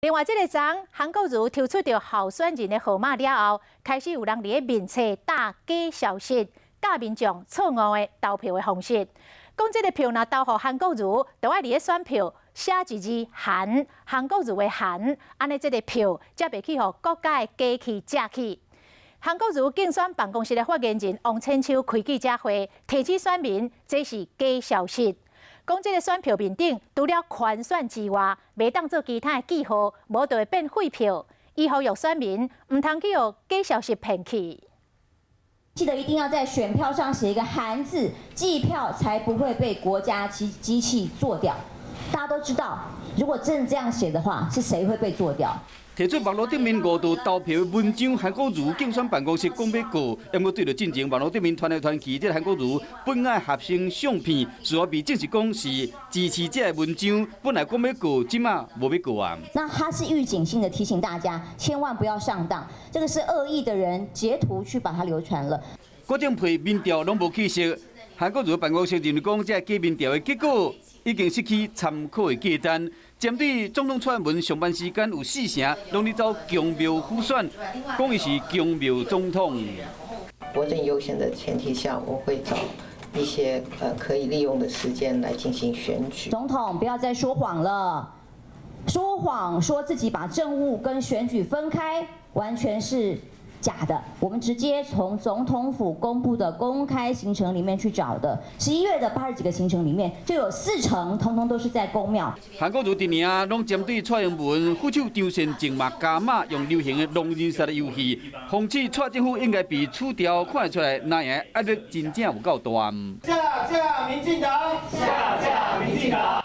另外，这个昨韩国瑜抽出着候选人的号码了后，开始有人伫面册打假消息，教民众错误的投票的方式。讲这个票若投互韩国瑜，就要伫咧选票写一字韩，韩国瑜的韩，安尼这个票才袂去互国家的假去借去。韩国瑜竞选办公室的发言人王千秋开记者会，提醒选民这是假消息。 讲这个选票面顶除了圈选之外，袂当做其他的记号，无就会变废票。以后有选民唔通去互假消息骗去。记得一定要在选票上写一个韩字，计票才不会被国家机器做掉。大家都知道，如果真的这样写的话，是谁会被做掉？ 提出网络顶面误导投票的文章，韩国瑜竞选办公室讲要告，因为对着进前网络顶面传来传去，这韩国瑜本爱合成相片，事后被证实讲是支持者的文章，本来讲要告，即马无要告啊。那他是预警性的提醒大家，千万不要上当，这个是恶意的人截图去把它流传了。各种配民调拢无起色，韩国瑜办公室认为讲这假民调的结果已经失去参考的价值。 针对总统蔡英文上班时间有4成拢伫走强庙辅选，讲伊是强庙总统。国政优先的前提下，我会找一些可以利用的时间来进行选举。总统不要再说谎了，说谎说自己把政务跟选举分开，完全是 假的，我们直接从总统府公布的公开行程里面去找的。11月的80几个行程里面，就有4成通通都是在公庙。韩国瑜今年啊，拢针对蔡英文副手张善政嘛加码，用流行的狼人杀的游戏，讽刺蔡政府应该比处调看得出来，那样压力真正有够大。下架民进党，下架民进党。